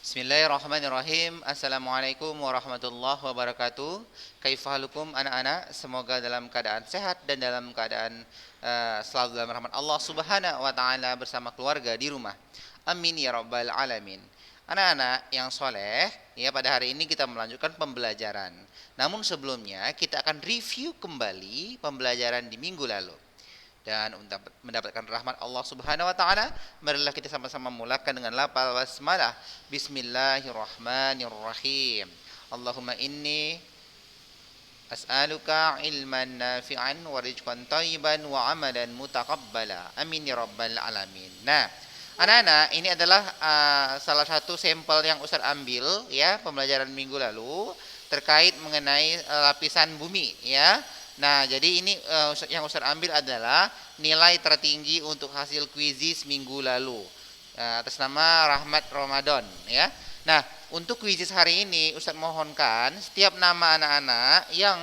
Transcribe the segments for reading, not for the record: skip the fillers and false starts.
Bismillahirrahmanirrahim. Assalamualaikum warahmatullahi wabarakatuh. Kaifahalukum anak-anak? Semoga dalam keadaan sehat dan dalam keadaan selalu dalam rahmat Allah Subhanahu wa taala bersama keluarga di rumah. Amin ya rabbal alamin. Anak-anak yang soleh, ya pada hari ini kita melanjutkan pembelajaran. Namun sebelumnya kita akan review kembali pembelajaran di minggu lalu. Dan untuk mendapatkan rahmat Allah Subhanahu wa taala, marilah kita sama-sama mulakan dengan lafal basmalah. Bismillahirrahmanirrahim. Allahumma inni as'aluka ilman nafi'an wa rizqan thayyiban wa amalan mutaqabbala. Amin ya rabbal alamin. Nah, anak-anak, ini adalah salah satu sampel yang Ustaz ambil ya pembelajaran minggu lalu terkait mengenai lapisan bumi ya. Nah, jadi ini yang Ustaz ambil adalah nilai tertinggi untuk hasil kuisis minggu lalu atas nama Rahmat Ramadan ya. Nah, untuk kuisis hari ini Ustaz mohonkan setiap nama anak-anak yang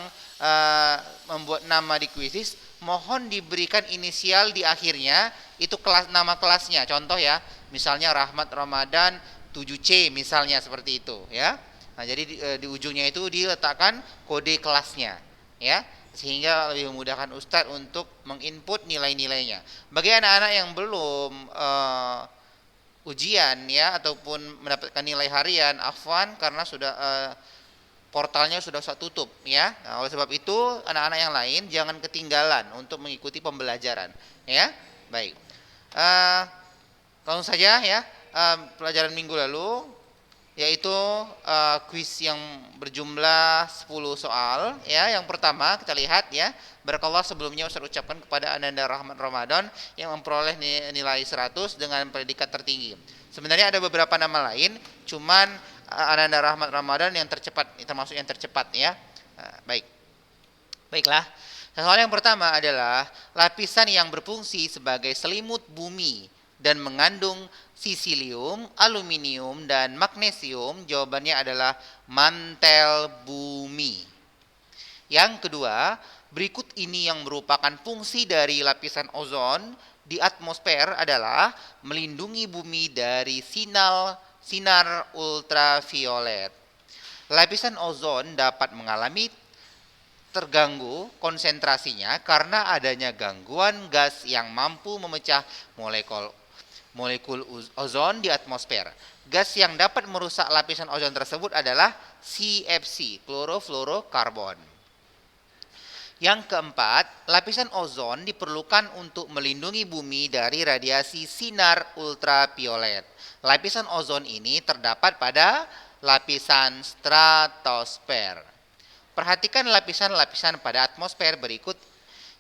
membuat nama di kuisis mohon diberikan inisial di akhirnya, itu kelas nama kelasnya. Contoh ya, misalnya Rahmat Ramadan 7C misalnya seperti itu ya. Nah, jadi di ujungnya itu diletakkan kode kelasnya ya, sehingga lebih memudahkan Ustadz untuk menginput nilai-nilainya. Bagi anak-anak yang belum ujian ya ataupun mendapatkan nilai harian, afwan karena sudah portalnya sudah tutup ya. Nah, oleh sebab itu anak-anak yang lain jangan ketinggalan untuk mengikuti pembelajaran ya. Baik. Langsung saja ya, pelajaran minggu lalu yaitu kuis yang berjumlah 10 soal ya. Yang pertama kita lihat ya, barakallah sebelumnya Ustaz ucapkan kepada Ananda Rahmat Ramadan yang memperoleh nilai 100 dengan predikat tertinggi. Sebenarnya ada beberapa nama lain, cuman Ananda Rahmat Ramadan yang tercepat, termasuk yang tercepat ya. Baiklah. Soal yang pertama adalah lapisan yang berfungsi sebagai selimut bumi dan mengandung sisilium, aluminium, dan magnesium. Jawabannya adalah mantel bumi. Yang kedua, berikut ini yang merupakan fungsi dari lapisan ozon di atmosfer adalah melindungi bumi dari sinar ultraviolet. Lapisan ozon dapat mengalami terganggu konsentrasinya karena adanya gangguan gas yang mampu memecah molekul ozon di atmosfer. Gas yang dapat merusak lapisan ozon tersebut adalah CFC, klorofluorokarbon. Yang keempat, lapisan ozon diperlukan untuk melindungi bumi dari radiasi sinar ultraviolet. Lapisan ozon ini terdapat pada lapisan stratosfer. Perhatikan lapisan-lapisan pada atmosfer berikut.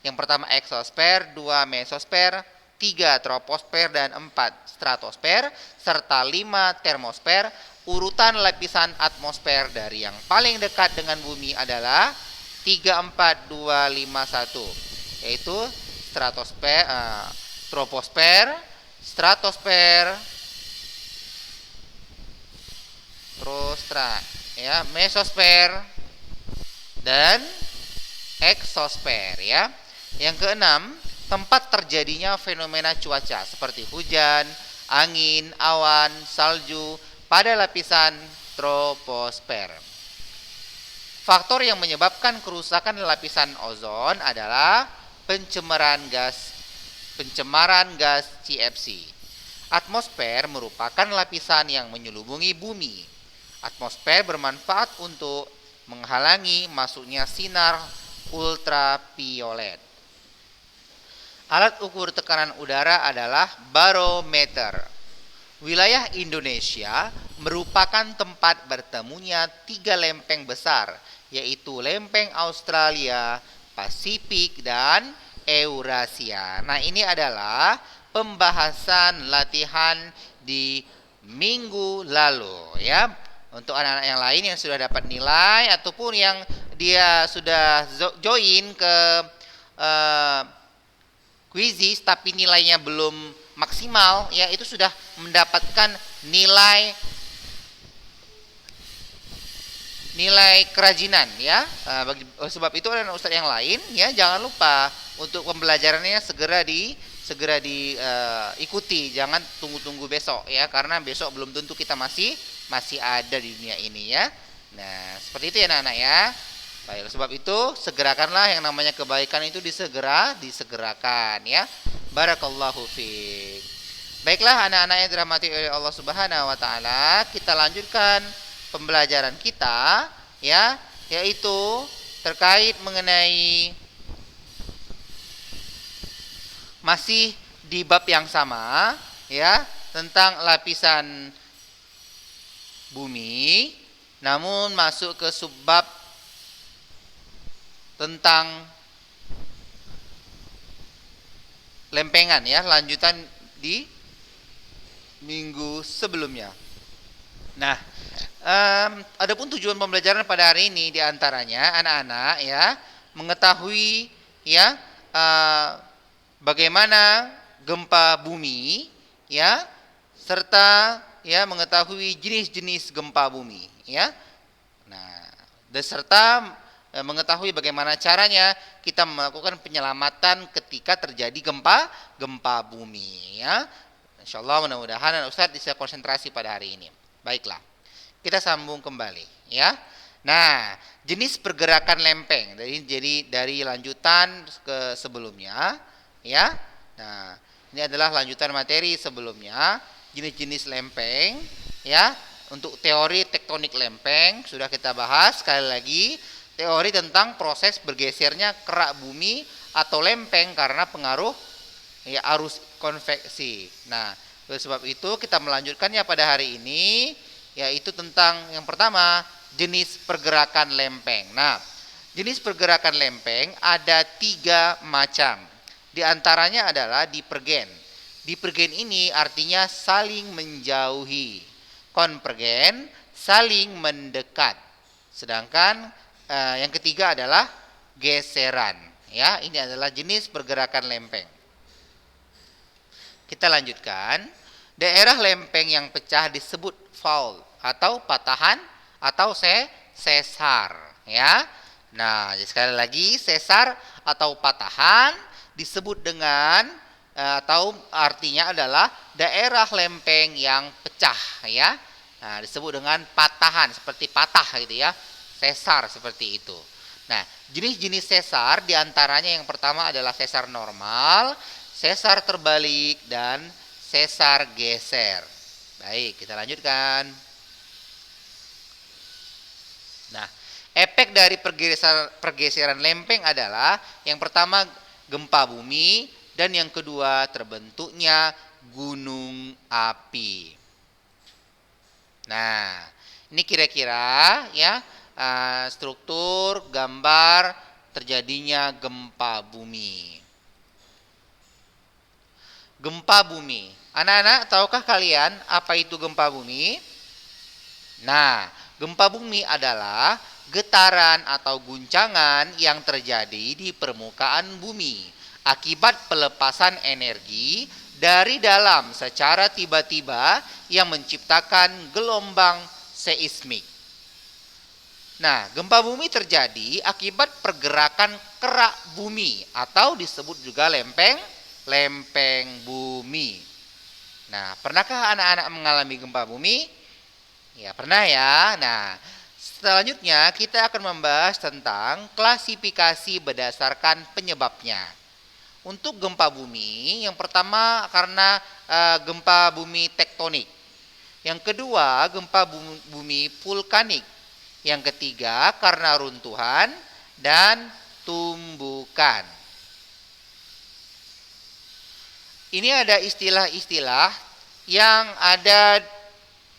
Yang pertama eksosfer, 2 mesosfer, 3 troposfer, dan 4 stratosfer, serta 5 termosfer. Urutan lapisan atmosfer dari yang paling dekat dengan bumi adalah 3, 4, 2, 5, 1, yaitu stratosfer, troposfer, stratosfer, terus ya, mesosfer, dan eksosfer ya. Yang keenam, tempat terjadinya fenomena cuaca seperti hujan, angin, awan, salju pada lapisan troposfer. Faktor yang menyebabkan kerusakan lapisan ozon adalah pencemaran gas CFC. Atmosfer merupakan lapisan yang menyelubungi bumi. Atmosfer bermanfaat untuk menghalangi masuknya sinar ultraviolet. Alat ukur tekanan udara adalah barometer. Wilayah Indonesia merupakan tempat bertemunya 3 lempeng besar, yaitu lempeng Australia, Pasifik, dan Eurasia. Nah, ini adalah pembahasan latihan di minggu lalu ya. Untuk anak-anak yang lain yang sudah dapat nilai ataupun yang dia sudah join ke kuisis tapi nilainya belum maksimal ya, itu sudah mendapatkan nilai kerajinan ya. Sebab itu anak ustadz yang lain ya, jangan lupa untuk pembelajarannya segera segera diikuti, jangan tunggu-tunggu besok ya, karena besok belum tentu kita masih ada di dunia ini ya. Nah, seperti itu ya anak-anak ya. Baik, sebab itu segerakanlah yang namanya kebaikan itu disegerakan ya. Barakallahu fiik. Baiklah anak-anak yang dirahmati oleh Allah Subhanahu wa taala, kita lanjutkan pembelajaran kita ya, yaitu terkait mengenai masih di bab yang sama ya, tentang lapisan bumi, namun masuk ke subbab tentang lempengan ya, lanjutan di minggu sebelumnya. Nah, adapun tujuan pembelajaran pada hari ini diantaranya anak-anak ya mengetahui ya bagaimana gempa bumi ya, serta ya mengetahui jenis-jenis gempa bumi ya. Nah, serta mengetahui bagaimana caranya kita melakukan penyelamatan ketika terjadi gempa bumi ya. Insyaallah mudah-mudahan Ustadz bisa konsentrasi pada hari ini. Baiklah, kita sambung kembali ya. Nah, jenis pergerakan lempeng jadi dari lanjutan ke sebelumnya ya. Nah, ini adalah lanjutan materi sebelumnya, jenis-jenis lempeng ya. Untuk teori tektonik lempeng sudah kita bahas. Sekali lagi, teori tentang proses bergesernya kerak bumi atau lempeng karena pengaruh ya arus konveksi. Nah, oleh sebab itu kita melanjutkannya pada hari ini, yaitu tentang yang pertama, jenis pergerakan lempeng. Nah, jenis pergerakan lempeng ada 3 macam. Di antaranya adalah divergen. Divergen ini artinya saling menjauhi. Konvergen saling mendekat. Sedangkan yang ketiga adalah geseran. Ya, ini adalah jenis pergerakan lempeng. Kita lanjutkan. Daerah lempeng yang pecah disebut fault atau patahan atau sesar. Ya. Nah, sekali lagi sesar atau patahan disebut dengan atau artinya adalah daerah lempeng yang pecah ya. Nah, disebut dengan patahan, seperti patah gitu ya. Sesar seperti itu. Nah, jenis-jenis sesar diantaranya yang pertama adalah sesar normal, sesar terbalik, dan sesar geser. Baik, kita lanjutkan. Nah, efek dari pergeseran lempeng adalah yang pertama gempa bumi, dan yang kedua terbentuknya gunung api. Nah, ini kira-kira ya struktur gambar terjadinya gempa bumi. Gempa bumi. Anak-anak, tahukah kalian apa itu gempa bumi? Nah, gempa bumi adalah getaran atau guncangan yang terjadi di permukaan bumi akibat pelepasan energi dari dalam secara tiba-tiba yang menciptakan gelombang seismik. Nah, gempa bumi terjadi akibat pergerakan kerak bumi atau disebut juga lempeng bumi. Nah, pernahkah anak-anak mengalami gempa bumi? Ya, pernah ya. Nah, selanjutnya kita akan membahas tentang klasifikasi berdasarkan penyebabnya. Untuk gempa bumi, yang pertama karena gempa bumi tektonik. Yang kedua, gempa bumi vulkanik. Yang ketiga, karena runtuhan dan tumbukan. Ini ada istilah-istilah yang ada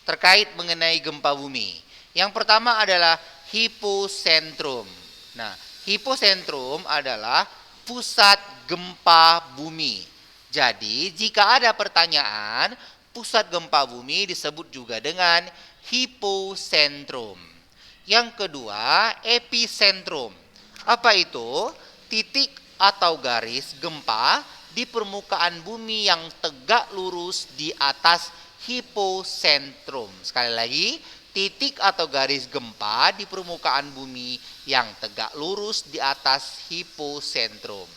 terkait mengenai gempa bumi. Yang pertama adalah hiposentrum. Nah, hiposentrum adalah pusat gempa bumi. Jadi, jika ada pertanyaan, pusat gempa bumi disebut juga dengan hiposentrum. Yang kedua, epicentrum. Apa itu? Titik atau garis gempa di permukaan bumi yang tegak lurus di atas hiposentrum. Sekali lagi, titik atau garis gempa di permukaan bumi yang tegak lurus di atas hiposentrum.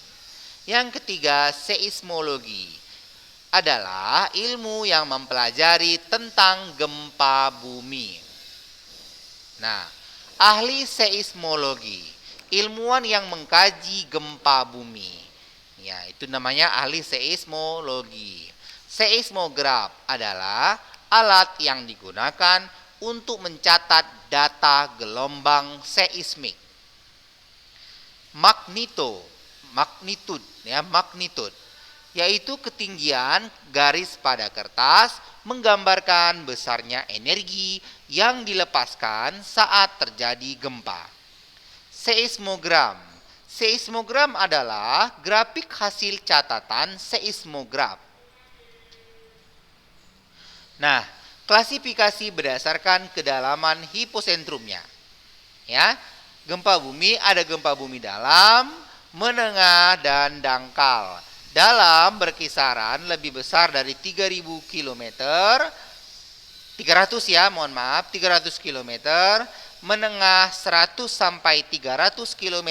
Yang ketiga, seismologi adalah ilmu yang mempelajari tentang gempa bumi. Nah, ahli seismologi, ilmuwan yang mengkaji gempa bumi. Ya, itu namanya ahli seismologi. Seismograf adalah alat yang digunakan untuk mencatat data gelombang seismik. Magnitude, yaitu ketinggian garis pada kertas menggambarkan besarnya energi yang dilepaskan saat terjadi gempa. Seismogram adalah grafik hasil catatan seismograf. Nah, klasifikasi berdasarkan kedalaman hiposentrumnya. Ya, gempa bumi ada gempa bumi dalam, menengah, dan dangkal. Dalam berkisaran lebih besar dari 3000 km, 300 km, menengah 100 sampai 300 km,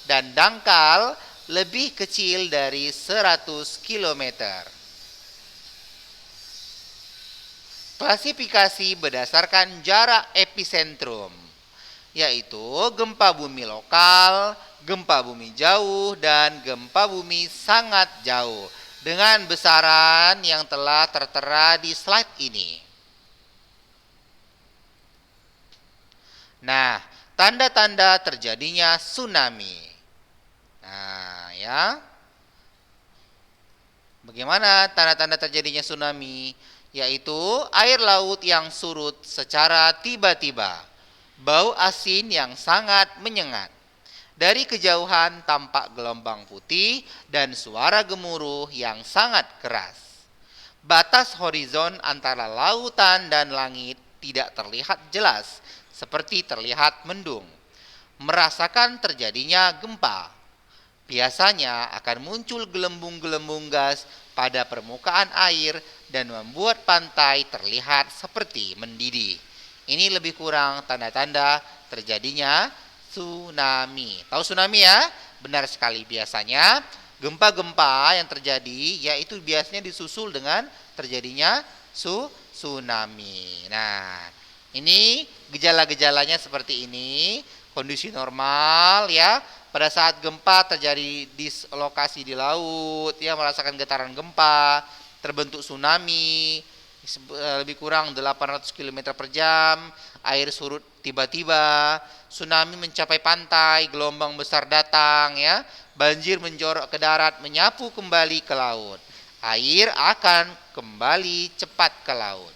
dan dangkal lebih kecil dari 100 km. Klasifikasi berdasarkan jarak epicentrum, yaitu gempa bumi lokal, gempa bumi jauh, dan gempa bumi sangat jauh, dengan besaran yang telah tertera di slide ini. Nah, tanda-tanda terjadinya tsunami. Nah, ya. Bagaimana tanda-tanda terjadinya tsunami? Yaitu air laut yang surut secara tiba-tiba, bau asin yang sangat menyengat. Dari kejauhan tampak gelombang putih dan suara gemuruh yang sangat keras. Batas horizon antara lautan dan langit tidak terlihat jelas, seperti terlihat mendung. Merasakan terjadinya gempa. Biasanya akan muncul gelembung-gelembung gas pada permukaan air dan membuat pantai terlihat seperti mendidih. Ini lebih kurang tanda-tanda terjadinya tsunami. Tahu tsunami ya? Benar sekali, biasanya gempa-gempa yang terjadi yaitu biasanya disusul dengan terjadinya tsunami. Nah, ini gejala-gejalanya seperti ini, kondisi normal ya. Pada saat gempa terjadi dislokasi di laut, ya, merasakan getaran gempa, terbentuk tsunami, lebih kurang 800 km per jam, air surut tiba-tiba, tsunami mencapai pantai, gelombang besar datang, ya, banjir menjorok ke darat, menyapu kembali ke laut. Air akan kembali cepat ke laut.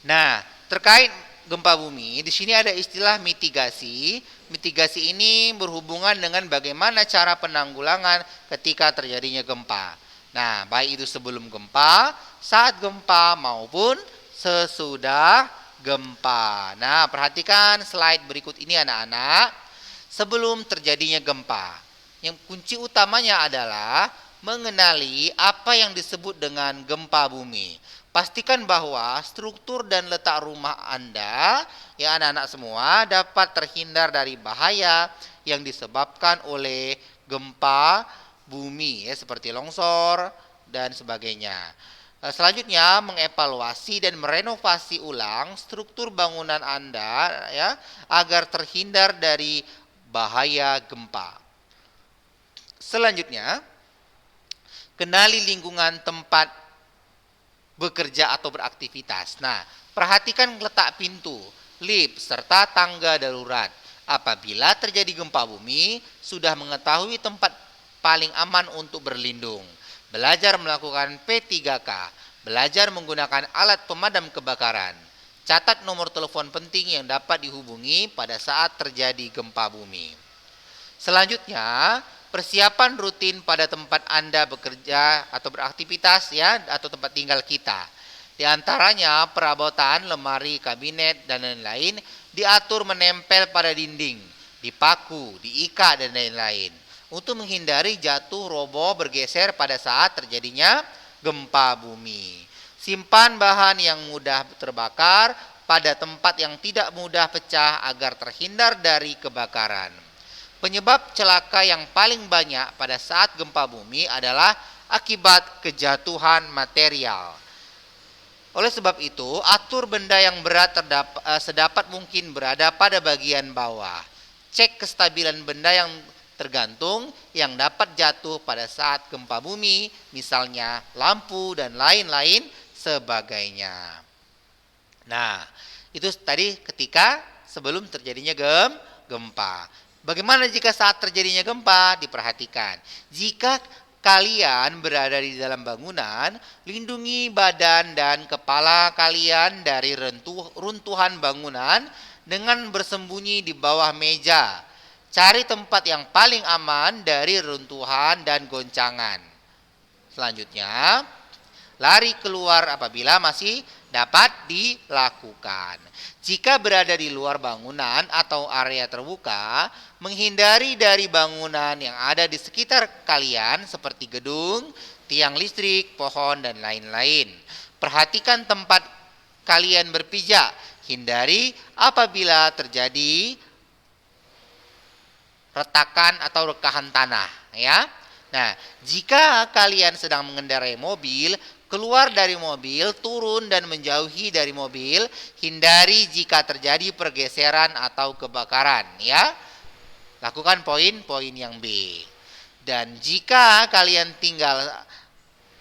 Nah, terkait gempa bumi, di sini ada istilah mitigasi. Mitigasi ini berhubungan dengan bagaimana cara penanggulangan ketika terjadinya gempa. Nah, baik itu sebelum gempa, saat gempa, maupun sesudah gempa. Nah, perhatikan slide berikut ini anak-anak. Sebelum terjadinya gempa, yang kunci utamanya adalah mengenali apa yang disebut dengan gempa bumi. Pastikan bahwa struktur dan letak rumah Anda, ya anak-anak semua, dapat terhindar dari bahaya yang disebabkan oleh gempa bumi, ya, seperti longsor dan sebagainya. Selanjutnya, mengevaluasi dan merenovasi ulang struktur bangunan Anda, ya, agar terhindar dari bahaya gempa. Selanjutnya, kenali lingkungan tempat bekerja atau beraktivitas. Nah, perhatikan letak pintu, lift, serta tangga darurat. Apabila terjadi gempa bumi, sudah mengetahui tempat paling aman untuk berlindung. Belajar melakukan P3K, belajar menggunakan alat pemadam kebakaran. Catat nomor telepon penting yang dapat dihubungi pada saat terjadi gempa bumi. Selanjutnya, persiapan rutin pada tempat Anda bekerja atau beraktivitas, ya, atau tempat tinggal kita. Di antaranya perabotan, lemari, kabinet, dan lain-lain diatur menempel pada dinding, dipaku, diikat, dan lain-lain. Untuk menghindari jatuh, roboh, bergeser pada saat terjadinya gempa bumi. Simpan bahan yang mudah terbakar pada tempat yang tidak mudah pecah agar terhindar dari kebakaran. Penyebab celaka yang paling banyak pada saat gempa bumi adalah akibat kejatuhan material. Oleh sebab itu, atur benda yang berat sedapat mungkin berada pada bagian bawah. Cek kestabilan benda yang tergantung yang dapat jatuh pada saat gempa bumi, misalnya lampu dan lain-lain sebagainya. Nah, itu tadi ketika sebelum terjadinya gempa. Bagaimana jika saat terjadinya gempa? Diperhatikan. Jika kalian berada di dalam bangunan, lindungi badan dan kepala kalian dari runtuhan bangunan dengan bersembunyi di bawah meja. Cari tempat yang paling aman dari runtuhan dan goncangan. Selanjutnya, lari keluar apabila masih dapat dilakukan. Jika berada di luar bangunan atau area terbuka, menghindari dari bangunan yang ada di sekitar kalian seperti gedung, tiang listrik, pohon, dan lain-lain. Perhatikan tempat kalian berpijak. Hindari apabila terjadi retakan atau rekahan tanah, ya. Nah, jika kalian sedang mengendarai mobil, keluar dari mobil, turun dan menjauhi dari mobil, hindari jika terjadi pergeseran atau kebakaran, ya. Lakukan poin-poin yang B. Dan jika kalian tinggal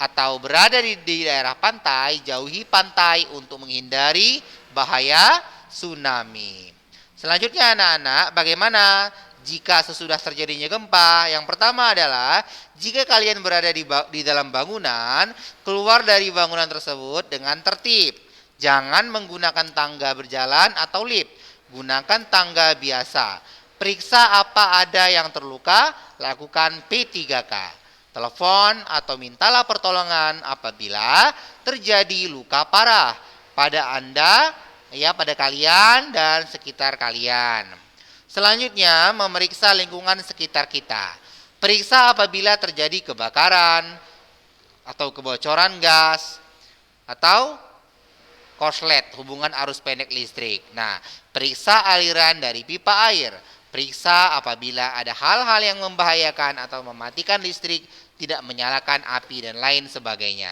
atau berada di daerah pantai, jauhi pantai untuk menghindari bahaya tsunami. Selanjutnya anak-anak, bagaimana jika sesudah terjadinya gempa? Yang pertama adalah jika kalian berada di dalam bangunan, keluar dari bangunan tersebut dengan tertib. Jangan menggunakan tangga berjalan atau lift. Gunakan tangga biasa. Periksa apa ada yang terluka, lakukan P3K. Telepon atau mintalah pertolongan apabila terjadi luka parah pada Anda, ya, pada kalian dan sekitar kalian. Selanjutnya, memeriksa lingkungan sekitar kita. Periksa apabila terjadi kebakaran atau kebocoran gas atau korslet, hubungan arus pendek listrik. Nah, periksa aliran dari pipa air. Periksa apabila ada hal-hal yang membahayakan atau mematikan listrik, tidak menyalakan api dan lain sebagainya.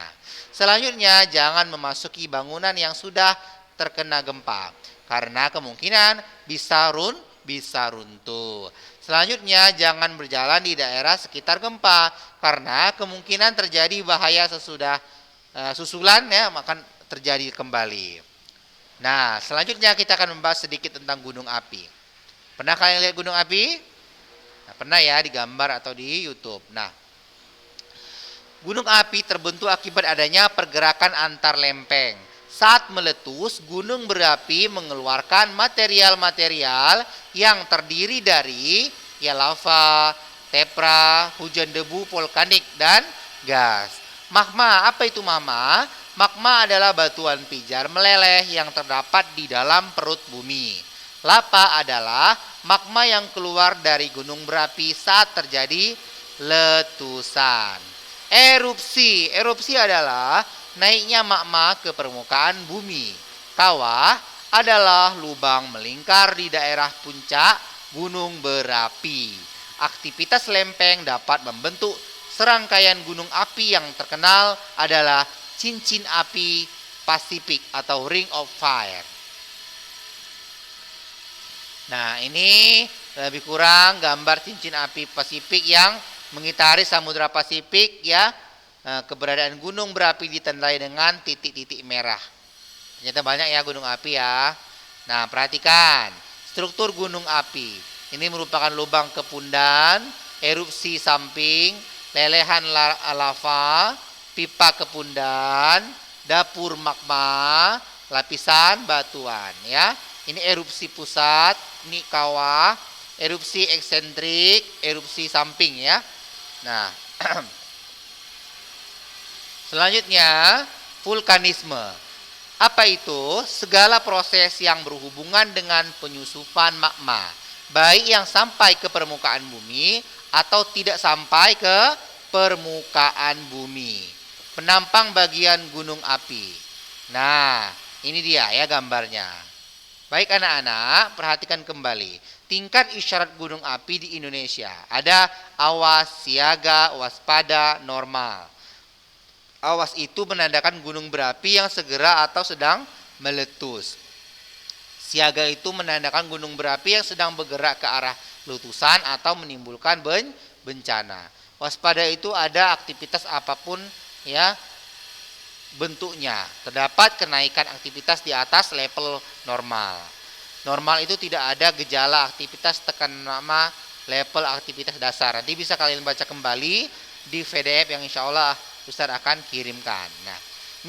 Selanjutnya, jangan memasuki bangunan yang sudah terkena gempa karena kemungkinan bisa runtuh. Selanjutnya, jangan berjalan di daerah sekitar gempa karena kemungkinan terjadi bahaya sesudah susulan, ya, akan terjadi kembali. Nah, selanjutnya kita akan membahas sedikit tentang gunung api. Pernah kalian lihat gunung api? Nah, pernah ya, di gambar atau di YouTube. Nah, gunung api terbentuk akibat adanya pergerakan antar lempeng. Saat meletus, gunung berapi mengeluarkan material-material yang terdiri dari lava, tepra, hujan debu vulkanik, dan gas. Magma, apa itu magma? Magma adalah batuan pijar meleleh yang terdapat di dalam perut bumi. Lava adalah magma yang keluar dari gunung berapi saat terjadi letusan. Erupsi adalah naiknya magma ke permukaan bumi. Kawah adalah lubang melingkar di daerah puncak gunung berapi. Aktivitas lempeng dapat membentuk serangkaian gunung api yang terkenal adalah cincin api Pasifik atau Ring of Fire. Nah, ini lebih kurang gambar cincin api Pasifik yang mengitari Samudra Pasifik, ya. Keberadaan gunung berapi ditandai dengan titik-titik merah. Ternyata banyak ya gunung api, ya. Nah, perhatikan struktur gunung api. Ini merupakan lubang kepundan, erupsi samping, lelehan lava, pipa kepundan, dapur magma, lapisan batuan, ya. Ini erupsi pusat, ini kawah, erupsi eksentrik, erupsi samping, ya. Nah, selanjutnya vulkanisme. Apa itu? Segala proses yang berhubungan dengan penyusupan magma, baik yang sampai ke permukaan bumi atau tidak sampai ke permukaan bumi. Penampang bagian gunung api. Nah, ini dia ya gambarnya. Baik anak-anak, perhatikan kembali. Tingkat isyarat gunung api di Indonesia. Ada awas, siaga, waspada, normal. Awas itu menandakan gunung berapi yang segera atau sedang meletus. Siaga itu menandakan gunung berapi yang sedang bergerak ke arah letusan atau menimbulkan bencana. Waspada itu ada aktivitas apapun ya bentuknya, terdapat kenaikan aktivitas di atas level normal. Normal itu tidak ada gejala aktivitas tekan nama level aktivitas dasar. Nanti bisa kalian baca kembali di PDF yang insya Allah Ustaz akan kirimkan. Nah,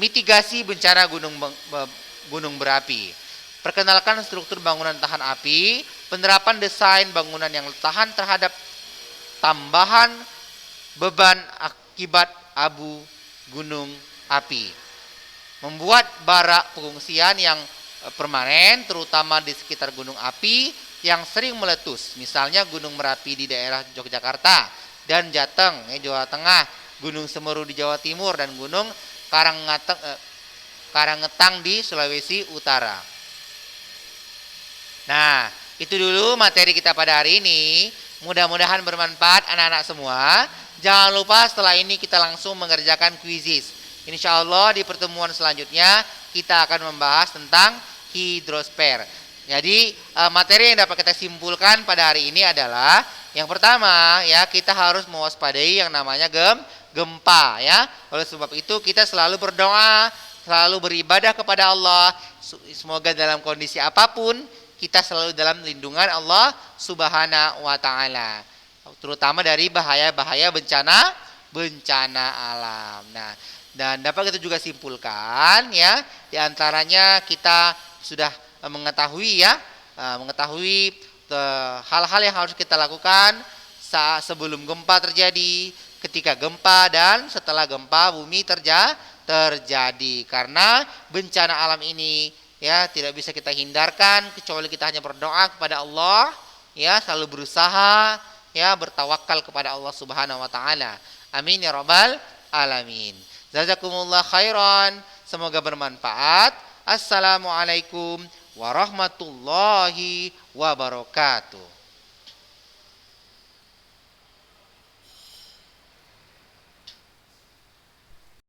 mitigasi bencana gunung berapi. Perkenalkan struktur bangunan tahan api, penerapan desain bangunan yang tahan terhadap tambahan beban akibat abu gunung api. Membuat barak pengungsian yang permanen terutama di sekitar gunung api yang sering meletus. Misalnya Gunung Merapi di daerah Yogyakarta dan Jateng, Jawa Tengah, Gunung Semeru di Jawa Timur dan Gunung Karangetang di Sulawesi Utara. Nah, itu dulu materi kita pada hari ini. Mudah-mudahan bermanfaat anak-anak semua. Jangan lupa setelah ini kita langsung mengerjakan kuisis. Insya Allah di pertemuan selanjutnya kita akan membahas tentang hidrosfer. Jadi materi yang dapat kita simpulkan pada hari ini adalah yang pertama ya, kita harus mewaspadai yang namanya gempa ya. Oleh sebab itu kita selalu berdoa, selalu beribadah kepada Allah. Semoga dalam kondisi apapun kita selalu dalam lindungan Allah Subhanahu wa taala. Terutama dari bahaya-bahaya bencana alam. Nah, dan dapat kita juga simpulkan ya, di antaranya kita sudah mengetahui hal-hal yang harus kita lakukan saat sebelum gempa terjadi, ketika gempa dan setelah gempa bumi terjadi. Karena bencana alam ini ya tidak bisa kita hindarkan kecuali kita hanya berdoa kepada Allah ya, selalu berusaha ya, bertawakal kepada Allah Subhanahu wa taala. Amin ya rabbal alamin. Jazakumullah khairan. Semoga bermanfaat. Assalamualaikum warahmatullahi wabarakatuh.